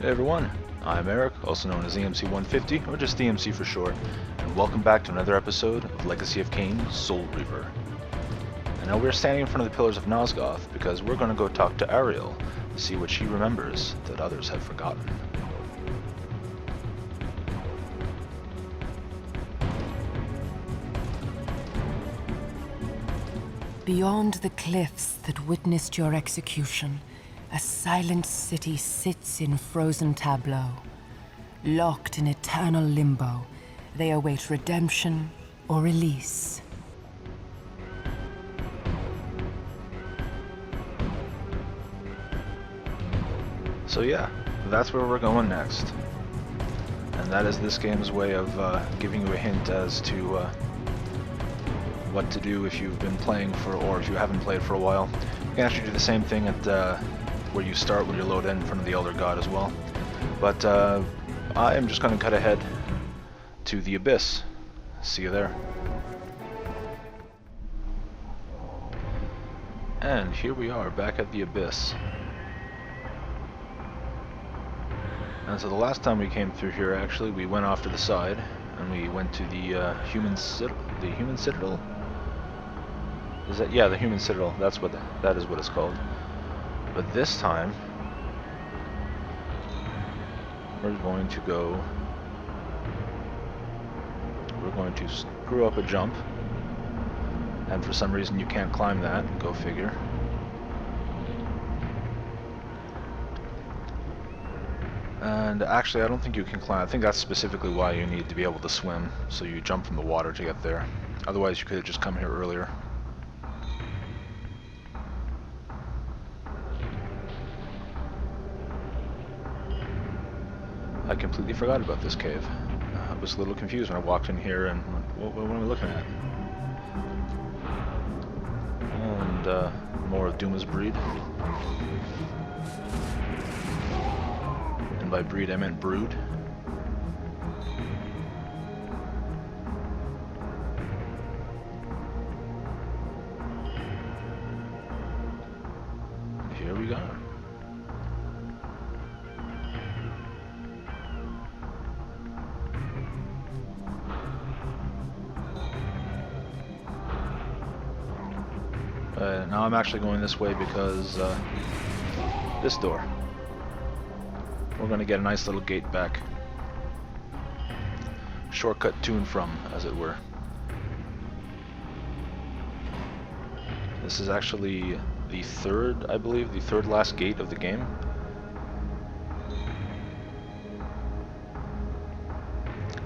Hey everyone, I'm Eric, also known as EMC150, or just EMC for short, and welcome back to another episode of Legacy of Kain, Soul Reaver. And now we're standing in front of the Pillars of Nosgoth because we're going to go talk to Ariel to see what she remembers that others have forgotten. Beyond the cliffs that witnessed your execution, a silent city sits in frozen tableau. Locked in eternal limbo, they await redemption or release. So yeah, that's where we're going next. And that is this game's way of giving you a hint as to what to do if you've been playing for, or if you haven't played for a while. You can actually do the same thing at where you start when you load in front of the Elder God as well. But I am just going to cut ahead to the Abyss. See you there. And here we are back at the Abyss. And so the last time we came through here, actually, we went off to the side and we went to the Human Citadel. Is that, yeah, the Human Citadel. That is what it's called. But this time we're going to screw up a jump, and for some reason you can't climb that. Go figure. And actually, I don't think you can climb. I think that's specifically why you need to be able to swim, so you jump from the water to get there. Otherwise, you could have just come here earlier. I completely forgot about this cave. I was a little confused when I walked in here and what am I looking at? And more of Duma's breed. And by breed I meant brood. Here we go. Now I'm actually going this way because this door. We're going to get a nice little gate back. Shortcut to and from, as it were. This is actually the third, I believe, the third last gate of the game.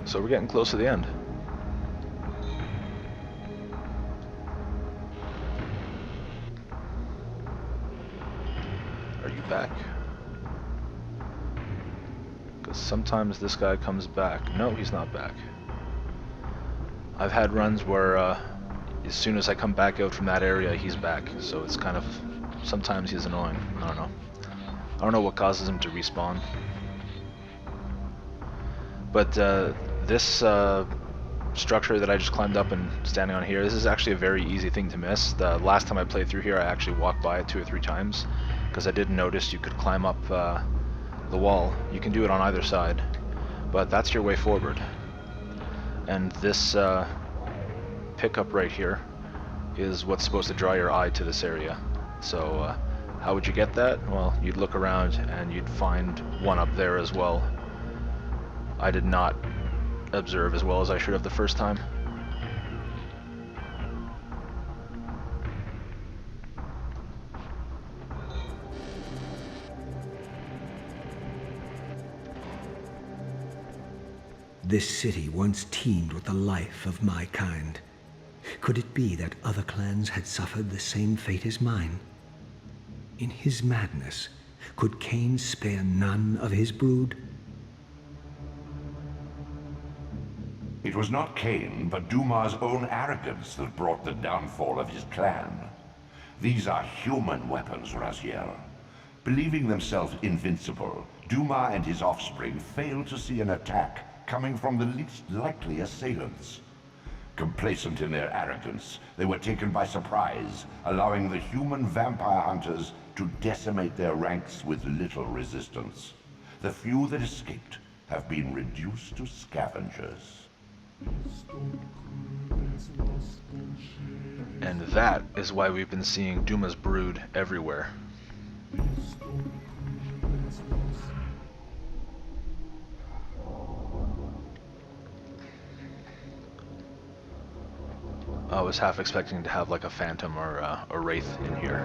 So we're getting close to the end. Are you back? Because sometimes this guy comes back. No, he's not back. I've had runs where as soon as I come back out from that area, he's back. So it's kind of, sometimes he's annoying. I don't know. I don't know what causes him to respawn. But this structure that I just climbed up and standing on here, this is actually a very easy thing to miss. The last time I played through here, I actually walked by it 2 or 3 times because I didn't notice you could climb up the wall. You can do it on either side, but that's your way forward. And this pickup right here is what's supposed to draw your eye to this area. So how would you get that? Well, you'd look around and you'd find one up there as well. I did not observe as well as I should have the first time. This city once teemed with the life of my kind. Could it be that other clans had suffered the same fate as mine? In his madness, could Kain spare none of his brood? It was not Kain, but Duma's own arrogance that brought the downfall of his clan. These are human weapons, Raziel. Believing themselves invincible, Duma and his offspring failed to see an attack coming from the least likely assailants. Complacent in their arrogance, they were taken by surprise, allowing the human vampire hunters to decimate their ranks with little resistance. the few that escaped have been reduced to scavengers. And that is why we've been seeing Duma's brood everywhere. I was half expecting to have like a phantom or a wraith in here.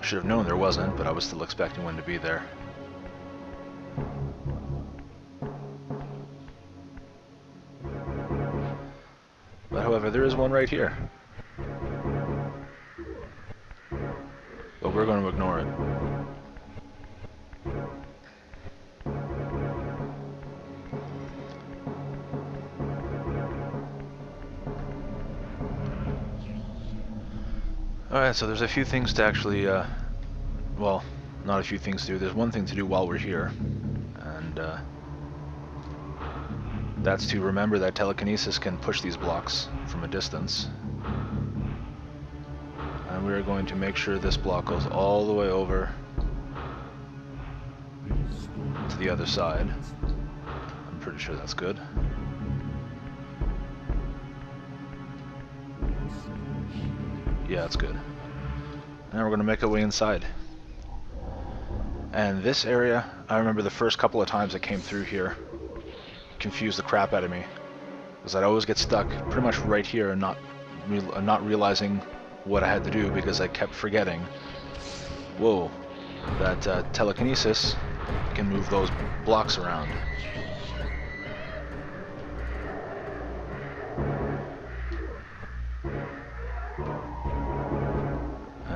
Should have known there wasn't, but I was still expecting one to be there. But however, there is one right here. But we're going to ignore it. Alright, so there's a few things to actually, well, not a few things to do. There's one thing to do while we're here, and that's to remember that telekinesis can push these blocks from a distance. And we're going to make sure this block goes all the way over to the other side. I'm pretty sure that's good. Yeah, it's good. Now we're going to make our way inside. And this area, I remember the first couple of times I came through here, confused the crap out of me. Because I'd always get stuck pretty much right here and not realizing what I had to do because I kept forgetting, whoa, that telekinesis can move those blocks around.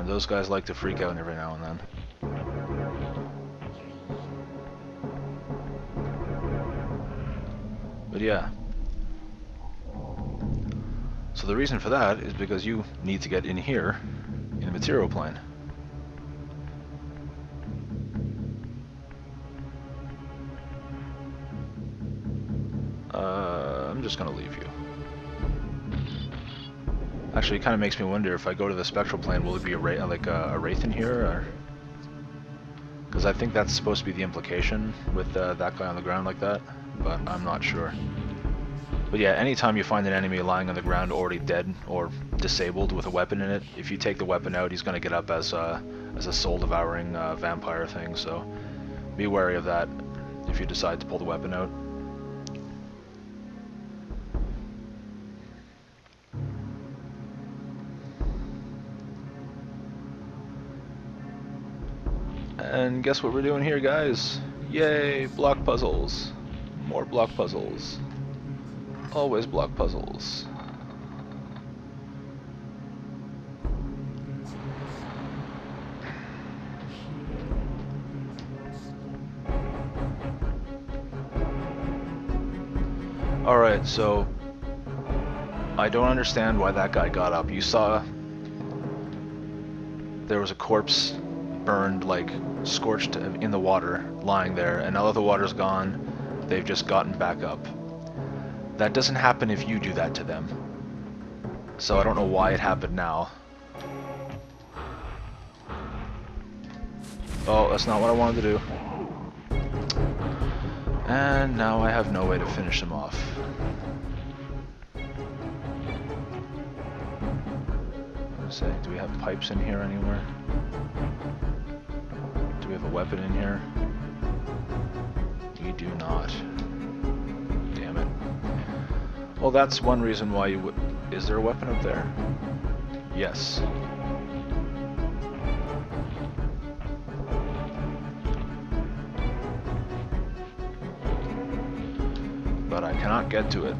Those guys like to freak out every now and then. But yeah. So the reason for that is because you need to get in here in the material plane. I'm just gonna leave you. Actually, it kind of makes me wonder if I go to the spectral plane, will it be a wraith in here, or? Because I think that's supposed to be the implication with that guy on the ground like that, but I'm not sure. But yeah, anytime you find an enemy lying on the ground already dead or disabled with a weapon in it, if you take the weapon out, he's going to get up as a soul-devouring vampire thing, so be wary of that if you decide to pull the weapon out. And guess what we're doing here, guys? Yay, block puzzles. More block puzzles. Always block puzzles. Alright, so I don't understand why that guy got up. You saw there was a corpse burned, like scorched in the water, lying there, and now that the water's gone, they've just gotten back up. That doesn't happen if you do that to them. So I don't know why it happened now. Oh, that's not what I wanted to do. And now I have no way to finish them off. Let's say, do we have pipes in here anywhere? Do we have a weapon in here? We do not. Damn it. Well, that's one reason why you would... Is there a weapon up there? Yes. But I cannot get to it.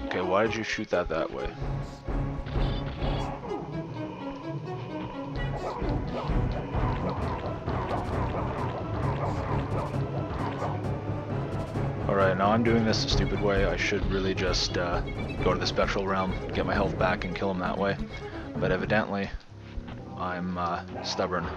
Okay, why did you shoot that way? Alright, now I'm doing this the stupid way. I should really just go to the spectral realm, get my health back, and kill him that way. But evidently, I'm stubborn.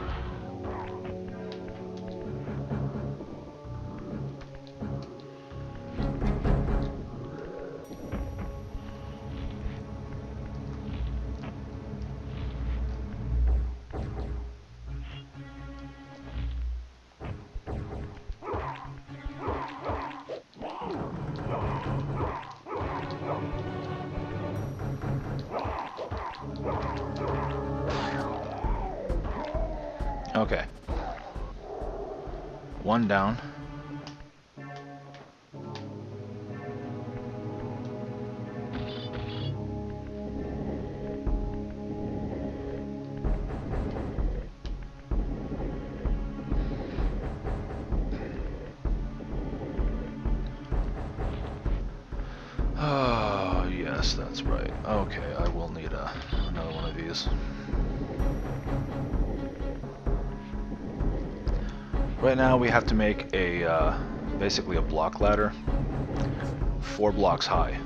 Okay. One down. Oh, yes, that's right. Okay, I will need another one of these. Right now we have to make a, basically a block ladder, 4 blocks high.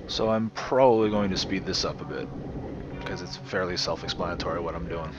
So I'm probably going to speed this up a bit, because it's fairly self-explanatory what I'm doing.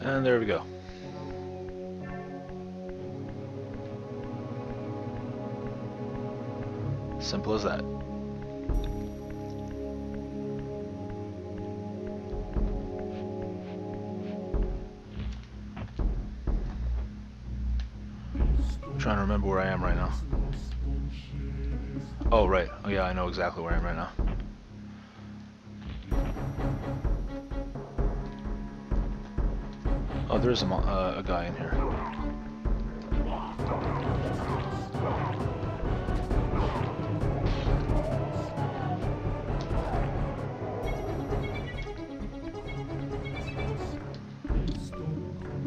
And there we go. Simple as that. I'm trying to remember where I am right now. Oh, right. Oh, yeah, I know exactly where I am right now. Oh, there's a guy in here.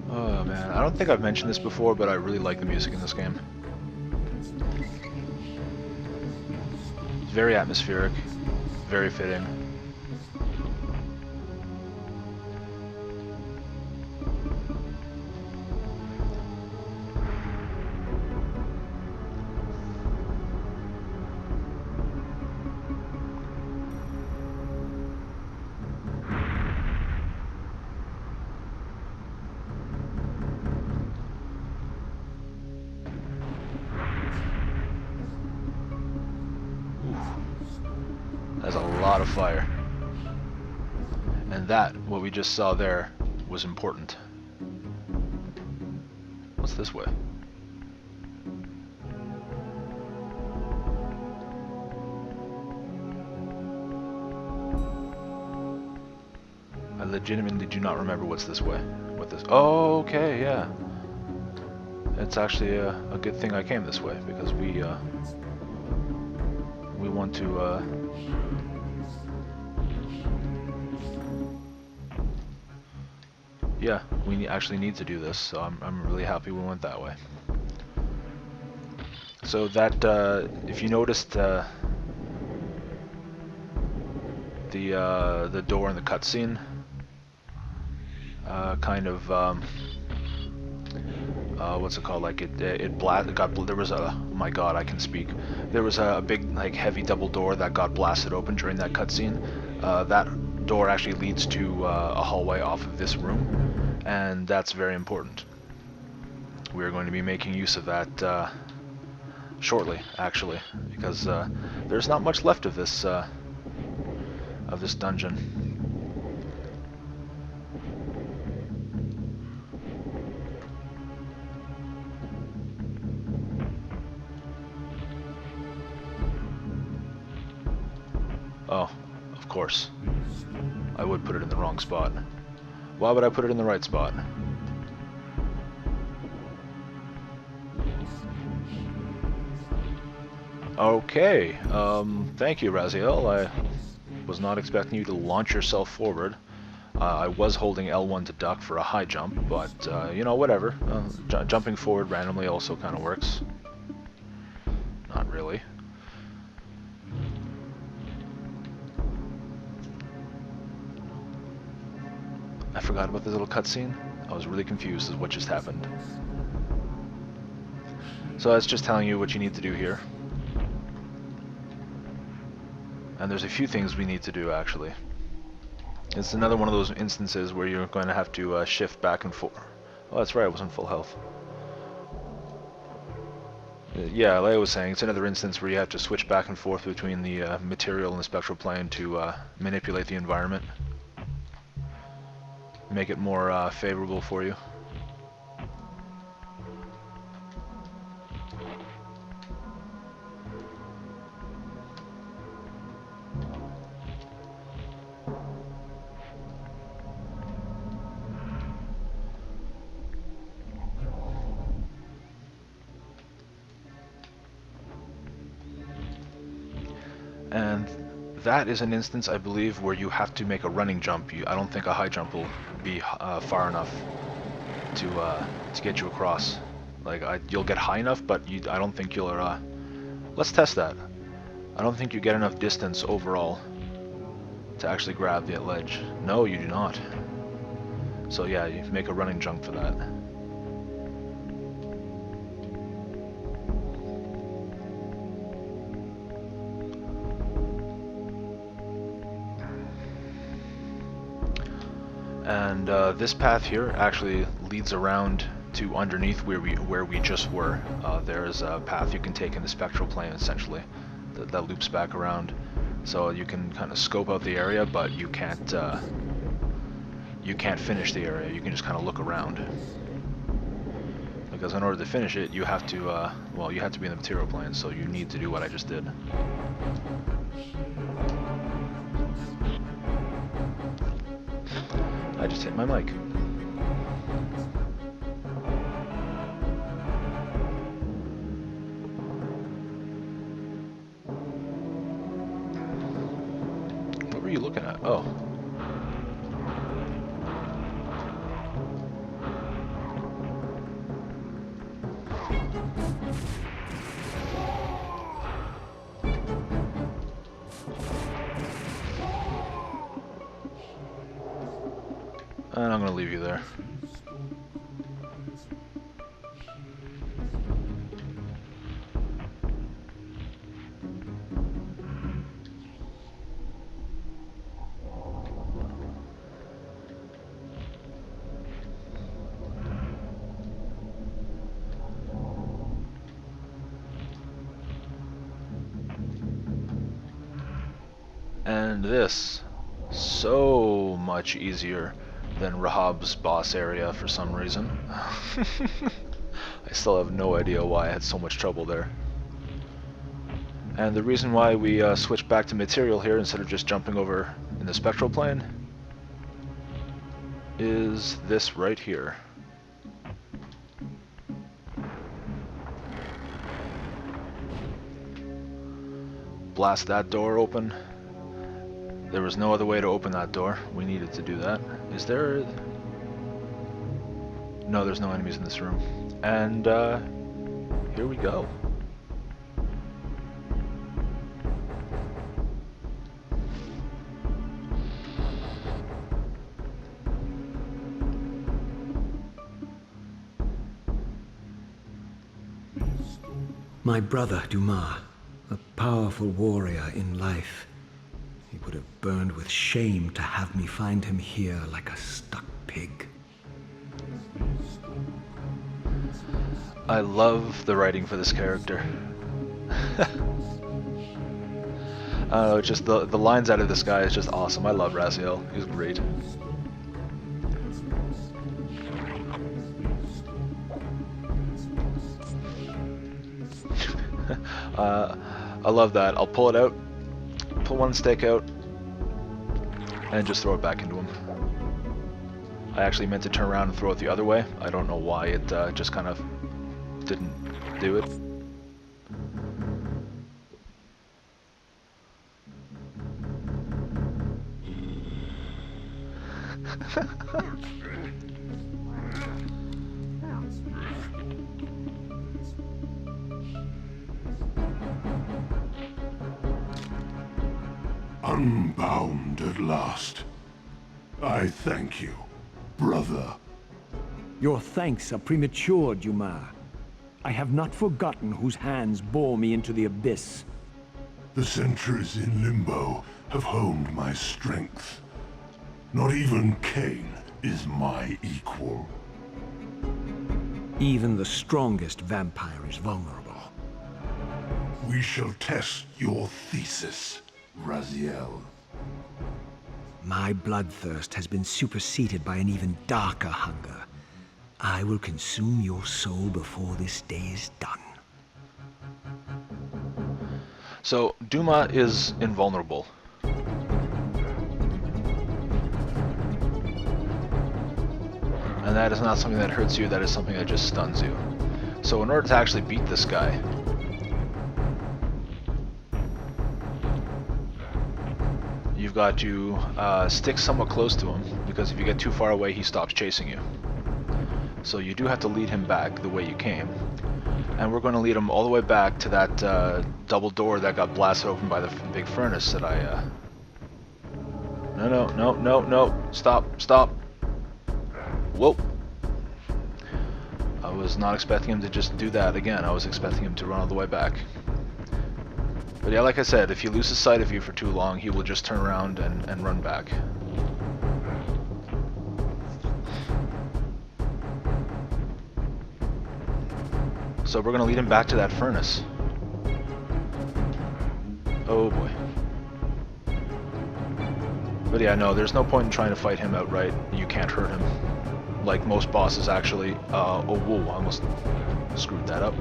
Oh, man. I don't think I've mentioned this before, but I really like the music in this game. It's very atmospheric, very fitting. That's a lot of fire. And that, what we just saw there, was important. What's this way? I legitimately do not remember what's this way. What this? Oh, okay, yeah. It's actually a good thing I came this way, because we want to yeah, we actually need to do this, so I'm really happy we went that way. So that if you noticed the door in the cutscene kind of what's it called? Like it got there was a, oh my god, I can speak. There was a big like heavy double door that got blasted open during that cutscene. That door actually leads to a hallway off of this room, and that's very important. We're going to be making use of that shortly, actually, because there's not much left of this dungeon. Oh, of course. I would put it in the wrong spot. Why would I put it in the right spot? Okay, thank you, Raziel. I was not expecting you to launch yourself forward. I was holding L1 to duck for a high jump, but, you know, whatever. Jumping forward randomly also kind of works. Not really. I forgot about this little cutscene. I was really confused as what just happened. So that's just telling you what you need to do here. And there's a few things we need to do, actually. It's another one of those instances where you're going to have to shift back and forth. Oh, that's right, I wasn't full health. Yeah, like I was saying, it's another instance where you have to switch back and forth between the material and the spectral plane to manipulate the environment. Make it more favorable for you. And that is an instance, I believe, where you have to make a running jump. I don't think a high jump will be far enough to get you across. Like, you'll get high enough, but I don't think you'll... let's test that. I don't think you get enough distance overall to actually grab the ledge. No, you do not. So yeah, you make a running jump for that. And this path here actually leads around to underneath where we just were. There is a path you can take in the spectral plane, essentially, that loops back around. So you can kind of scope out the area, but you can't finish the area. You can just kind of look around. Because in order to finish it, you have to well, you have to be in the material plane. So you need to do what I just did. I just hit my mic. What were you looking at? Oh. And I'm going to leave you there. And this, so much easier than Rahab's boss area for some reason. I still have no idea why I had so much trouble there. And the reason why we switched back to material here instead of just jumping over in the spectral plane is this right here. Blast that door open. There was no other way to open that door. We needed to do that. Is there... No, there's no enemies in this room. And, here we go. My brother, Duma, a powerful warrior in life. He would have burned with shame to have me find him here like a stuck pig. I love the writing for this character. I don't know, just the lines out of this guy is just awesome. I love Raziel. He's great. I love that. I'll pull it out, pull one stake out, and just throw it back into him. I actually meant to turn around and throw it the other way. I don't know why it just kind of didn't do it. Unbound at last. I thank you, brother. Your thanks are premature, Duma. I have not forgotten whose hands bore me into the abyss. The centuries in Limbo have honed my strength. Not even Cain is my equal. Even the strongest vampire is vulnerable. We shall test your thesis, Raziel. My bloodthirst has been superseded by an even darker hunger. I will consume your soul before this day is done. So, Duma is invulnerable. And that is not something that hurts you, that is something that just stuns you. So in order to actually beat this guy, you've got to stick somewhat close to him, because if you get too far away, he stops chasing you. So you do have to lead him back the way you came. And we're going to lead him all the way back to that double door that got blasted open by the big furnace that I... No. Stop. Whoa. I was not expecting him to just do that again. I was expecting him to run all the way back. But yeah, like I said, if he loses sight of you for too long, he will just turn around and run back. So we're going to lead him back to that furnace. Oh boy. But yeah, no, there's no point in trying to fight him outright. You can't hurt him. Like most bosses actually. Oh, whoa, I almost screwed that up.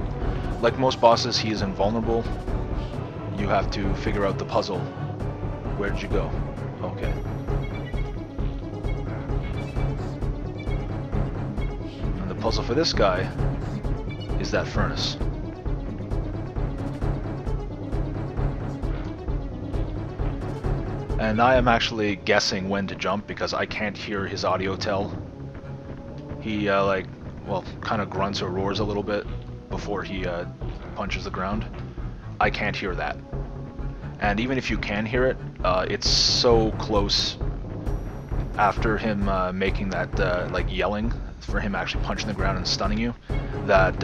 Like most bosses, he is invulnerable. You have to figure out the puzzle. Where did you go? Okay. And the puzzle for this guy is that furnace. And I am actually guessing when to jump because I can't hear his audio tell. He kind of grunts or roars a little bit before he punches the ground. I can't hear that. And even if you can hear it, it's so close after him making that yelling for him actually punching the ground and stunning you, that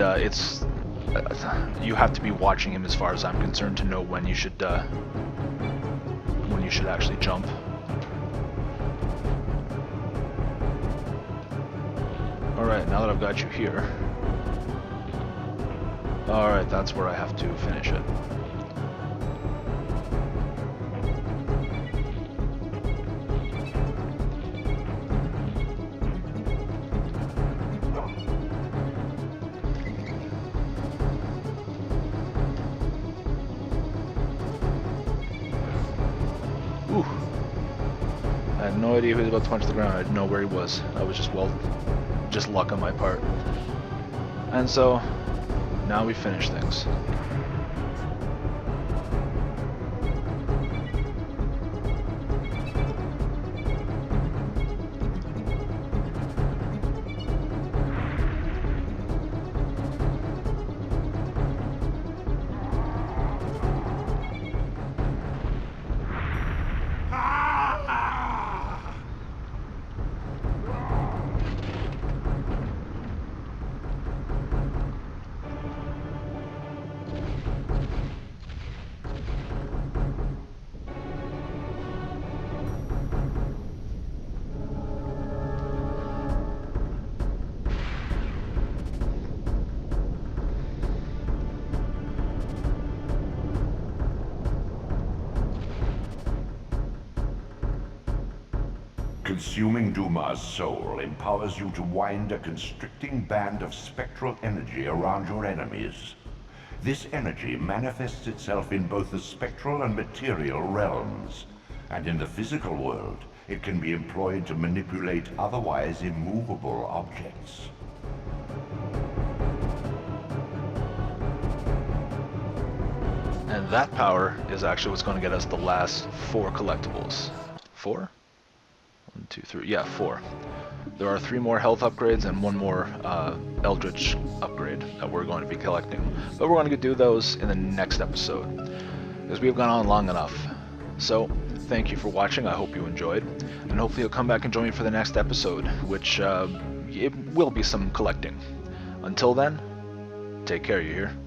you have to be watching him as far as I'm concerned to know when you should actually jump. Alright, now that I've got you here. Alright, that's where I have to finish it. Ooh. I had no idea he was about to punch the ground. I didn't know where he was. I was just luck on my part. And so, now we finish things. Consuming Duma's soul empowers you to wind a constricting band of spectral energy around your enemies. This energy manifests itself in both the spectral and material realms, and in the physical world, it can be employed to manipulate otherwise immovable objects. And that power is actually what's going to get us the last 4 collectibles. 4? 1, 2, 3. Yeah, 4. There are 3 more health upgrades and 1 more eldritch upgrade that we're going to be collecting. But we're going to do those in the next episode, because we've gone on long enough. So, thank you for watching, I hope you enjoyed, and hopefully you'll come back and join me for the next episode, which it will be some collecting. Until then, take care, you hear?